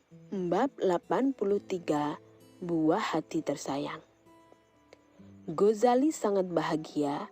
Bab 83 Buah Hati Tersayang. Ghazali sangat bahagia.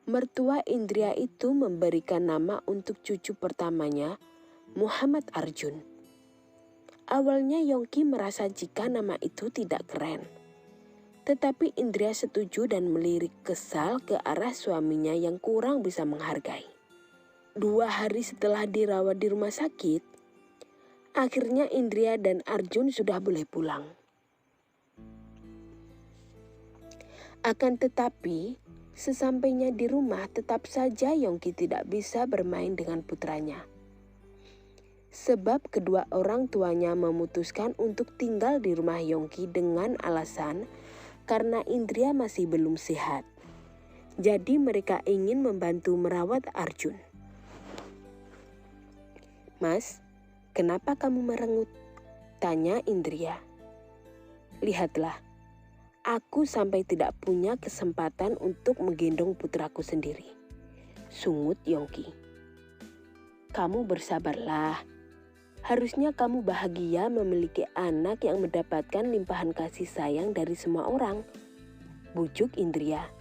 Mertua Indria itu memberikan nama untuk cucu pertamanya, Muhammad Arjun. Awalnya Yongki merasa jika nama itu tidak keren. Tetapi Indria setuju dan melirik kesal ke arah suaminya yang kurang bisa menghargai. 2 hari setelah dirawat di rumah sakit, akhirnya Indria dan Arjun sudah boleh pulang. Akan tetapi, sesampainya di rumah tetap saja Yongki tidak bisa bermain dengan putranya. Sebab kedua orang tuanya memutuskan untuk tinggal di rumah Yongki dengan alasan karena Indria masih belum sehat. Jadi mereka ingin membantu merawat Arjun. "Mas, kenapa kamu merengut?" tanya Indria. "Lihatlah, aku sampai tidak punya kesempatan untuk menggendong putraku sendiri," sungut Yongki. "Kamu bersabarlah. Harusnya kamu bahagia memiliki anak yang mendapatkan limpahan kasih sayang dari semua orang," bujuk Indria.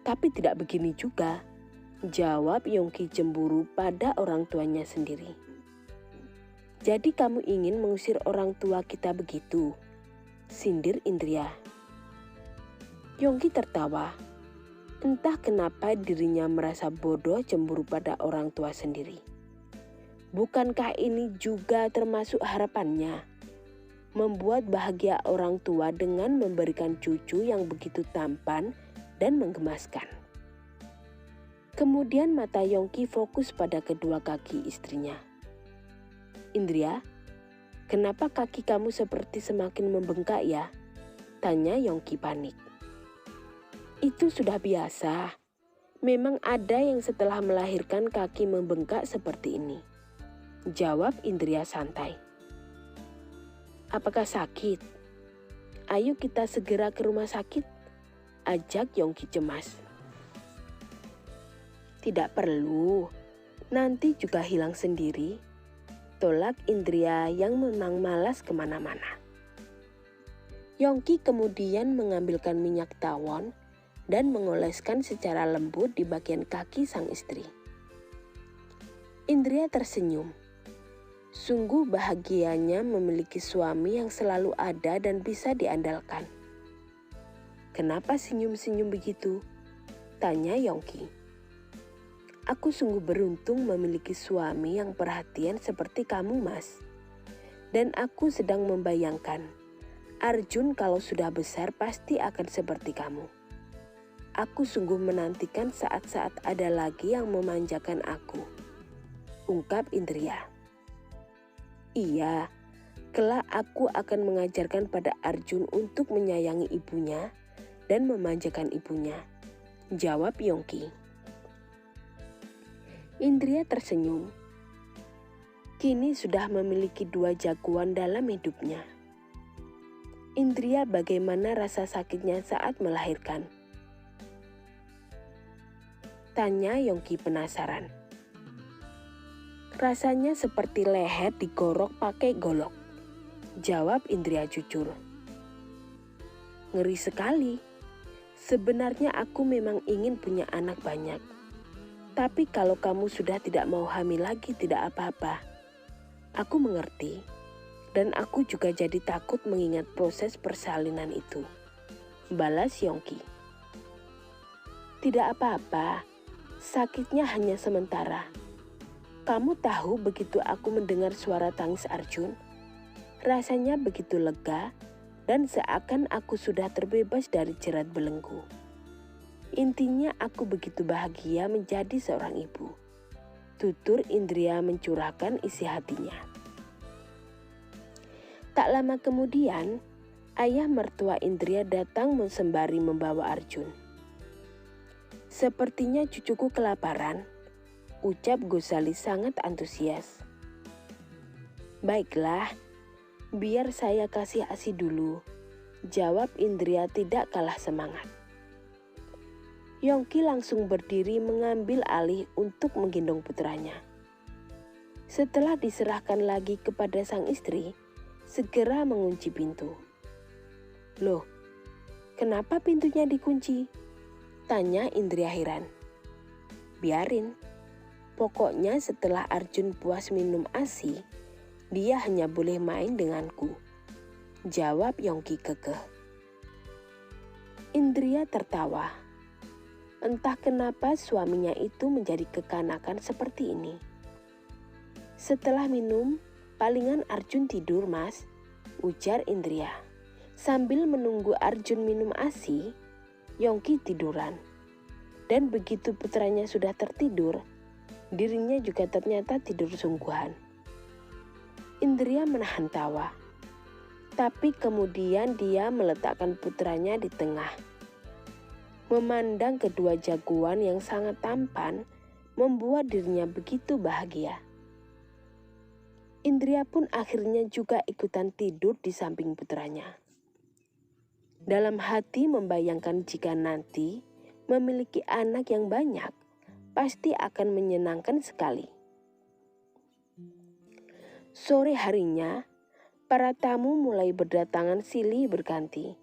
"Tapi tidak begini juga," jawab Yongki cemburu pada orang tuanya sendiri. "Jadi kamu ingin mengusir orang tua kita begitu?" sindir Indria. Yongki tertawa. Entah kenapa dirinya merasa bodoh cemburu pada orang tua sendiri. Bukankah ini juga termasuk harapannya? Membuat bahagia orang tua dengan memberikan cucu yang begitu tampan dan menggemaskan. Kemudian mata Yongki fokus pada kedua kaki istrinya. "Indria, kenapa kaki kamu seperti semakin membengkak ya?" tanya Yongki panik. "Itu sudah biasa. Memang ada yang setelah melahirkan kaki membengkak seperti ini," jawab Indria santai. "Apakah sakit? Ayo kita segera ke rumah sakit," ajak Yongki cemas. "Tidak perlu, nanti juga hilang sendiri," tolak Indria yang memang malas kemana-mana. Yongki kemudian mengambilkan minyak tawon dan mengoleskan secara lembut di bagian kaki sang istri. Indria tersenyum. Sungguh bahagianya memiliki suami yang selalu ada dan bisa diandalkan. "Kenapa senyum-senyum begitu?" tanya Yongki. "Aku sungguh beruntung memiliki suami yang perhatian seperti kamu, Mas. Dan aku sedang membayangkan, Arjun kalau sudah besar pasti akan seperti kamu. Aku sungguh menantikan saat-saat ada lagi yang memanjakan aku," ungkap Indria. "Iya, kelak aku akan mengajarkan pada Arjun untuk menyayangi ibunya dan memanjakan ibunya," jawab Yongki. Indria tersenyum. Kini sudah memiliki 2 jagoan dalam hidupnya. "Indria, bagaimana rasa sakitnya saat melahirkan?" tanya Yongki penasaran. "Rasanya seperti leher digorok pakai golok," jawab Indria jujur. "Ngeri sekali. Sebenarnya aku memang ingin punya anak banyak. Tapi kalau kamu sudah tidak mau hamil lagi tidak apa-apa. Aku mengerti. Dan aku juga jadi takut mengingat proses persalinan itu," balas Yongki. "Tidak apa-apa. Sakitnya hanya sementara. Kamu tahu begitu aku mendengar suara tangis Arjun, rasanya begitu lega dan seakan aku sudah terbebas dari jerat belenggu. Intinya aku begitu bahagia menjadi seorang ibu," tutur Indria mencurahkan isi hatinya. Tak lama kemudian, ayah mertua Indria datang sembari membawa Arjun. "Sepertinya cucuku kelaparan," ucap Ghazali sangat antusias. "Baiklah, biar saya kasih ASI dulu," jawab Indria tidak kalah semangat. Yongki langsung berdiri mengambil alih untuk menggendong putranya. Setelah diserahkan lagi kepada sang istri, segera mengunci pintu. "Loh, kenapa pintunya dikunci?" tanya Indria heran. "Biarin, pokoknya setelah Arjun puas minum ASI, dia hanya boleh main denganku," jawab Yongki kekeh. Indria tertawa. Entah kenapa suaminya itu menjadi kekanakan seperti ini. "Setelah minum, palingan Arjun tidur, Mas," ujar Indria. Sambil menunggu Arjun minum ASI, Yongki tiduran. Dan begitu putranya sudah tertidur, dirinya juga ternyata tidur sungguhan. Indria menahan tawa. Tapi kemudian dia meletakkan putranya di tengah. Memandang kedua jagoan yang sangat tampan membuat dirinya begitu bahagia. Indria pun akhirnya juga ikutan tidur di samping putranya. Dalam hati membayangkan jika nanti memiliki anak yang banyak, pasti akan menyenangkan sekali. Sore harinya, para tamu mulai berdatangan silih berganti,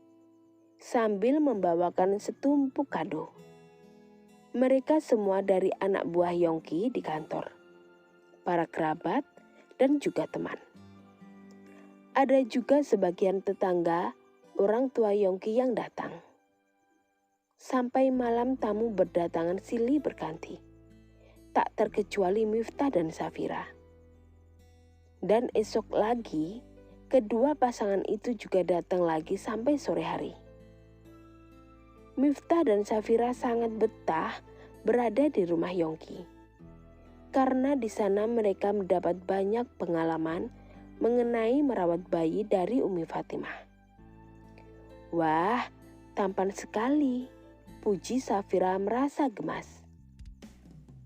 sambil membawakan setumpuk kado. Mereka semua dari anak buah Yongki di kantor, para kerabat, dan juga teman. Ada juga sebagian tetangga, orang tua Yongki yang datang. Sampai malam tamu berdatangan silih berganti, tak terkecuali Miftah dan Safira. Dan esok lagi, kedua pasangan itu juga datang lagi sampai sore hari. Miftah dan Safira sangat betah berada di rumah Yongki, karena di sana mereka mendapat banyak pengalaman mengenai merawat bayi dari Umi Fatimah. "Wah, tampan sekali," puji Safira merasa gemas.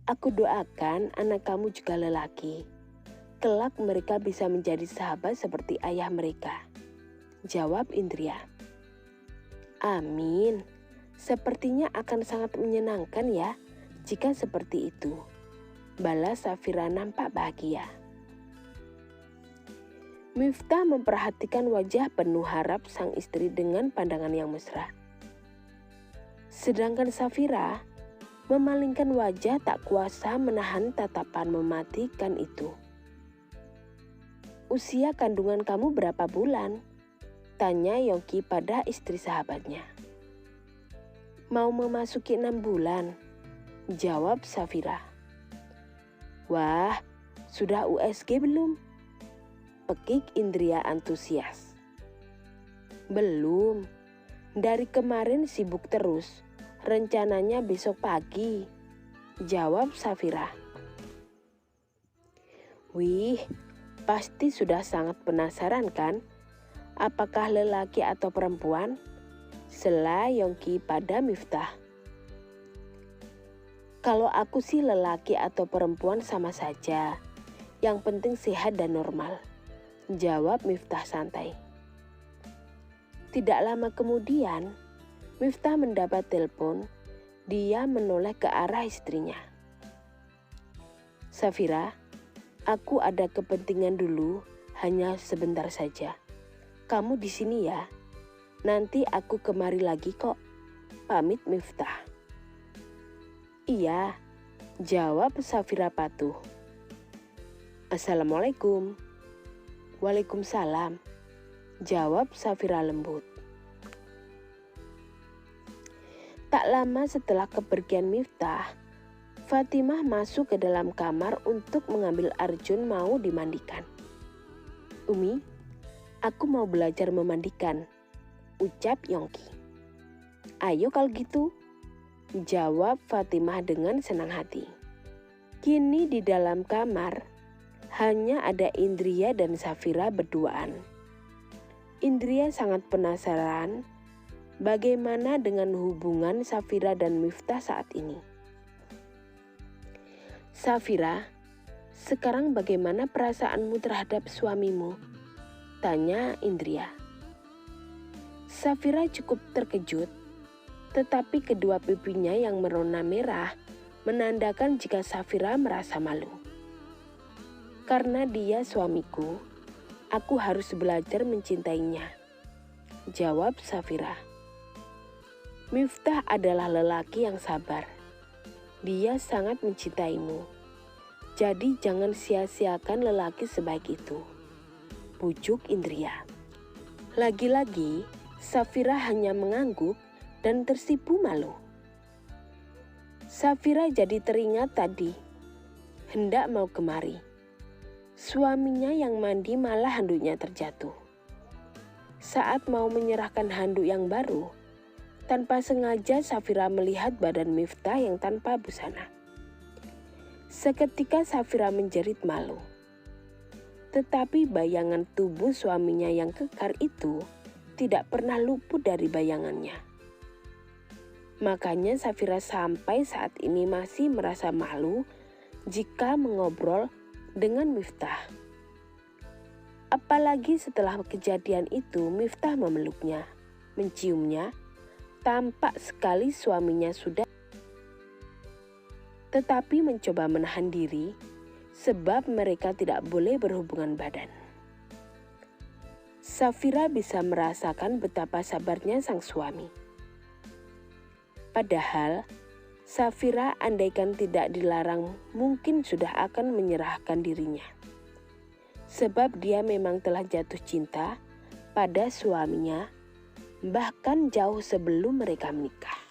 "Aku doakan anak kamu juga lelaki. Kelak mereka bisa menjadi sahabat seperti ayah mereka," jawab Indria. "Amin, sepertinya akan sangat menyenangkan ya jika seperti itu," balas Safira nampak bahagia. Miftah memperhatikan wajah penuh harap sang istri dengan pandangan yang mesra. Sedangkan Safira memalingkan wajah tak kuasa menahan tatapan mematikan itu. "Usia kandungan kamu berapa bulan?" tanya Yongki pada istri sahabatnya. "Mau memasuki 6 bulan, jawab Safira. "Wah, sudah USG belum?" pekik Indria antusias. "Belum, dari kemarin sibuk terus, rencananya besok pagi," jawab Safira. "Wih, pasti sudah sangat penasaran kan? Apakah lelaki atau perempuan?" sela Yongki pada Miftah. "Kalau aku sih lelaki atau perempuan sama saja, yang penting sehat dan normal," jawab Miftah santai. Tidak lama kemudian, Miftah mendapat telepon. Dia menoleh ke arah istrinya. "Safira, aku ada kepentingan dulu, hanya sebentar saja. Kamu di sini ya. Nanti aku kemari lagi kok," pamit Miftah. "Iya," jawab Safira patuh. "Assalamualaikum." "Waalaikumsalam," jawab Safira lembut. Tak lama setelah kepergian Miftah, Fatimah masuk ke dalam kamar untuk mengambil Arjun mau dimandikan. "Umi, aku mau belajar memandikan," ucap Yongki. "Ayo kalau gitu," jawab Fatimah dengan senang hati. Kini di dalam kamar, hanya ada Indria dan Safira berduaan. Indria sangat penasaran bagaimana dengan hubungan Safira dan Miftah saat ini. "Safira, sekarang bagaimana perasaanmu terhadap suamimu?" tanya Indria. Safira cukup terkejut, tetapi kedua pipinya yang merona merah menandakan jika Safira merasa malu. Karena dia suamiku, aku harus belajar mencintainya, jawab Safira. Miftah adalah lelaki yang sabar. Dia sangat mencintaimu. Jadi jangan sia-siakan lelaki sebaik itu, bujuk Indria. Lagi-lagi, Safira hanya mengangguk dan tersipu malu. Safira jadi teringat tadi, hendak mau kemari. Suaminya yang mandi malah handuknya terjatuh. Saat mau menyerahkan handuk yang baru, tanpa sengaja Safira melihat badan Miftah yang tanpa busana. Seketika Safira menjerit malu. Tetapi bayangan tubuh suaminya yang kekar itu tidak pernah luput dari bayangannya. Makanya Safira sampai saat ini masih merasa malu jika mengobrol dengan Miftah. Apalagi setelah kejadian itu Miftah memeluknya, menciumnya, tampak sekali suaminya sudah tetapi mencoba menahan diri sebab mereka tidak boleh berhubungan badan. Safira bisa merasakan betapa sabarnya sang suami. Padahal Safira andaikan tidak dilarang mungkin sudah akan menyerahkan dirinya. Sebab dia memang telah jatuh cinta pada suaminya bahkan jauh sebelum mereka menikah.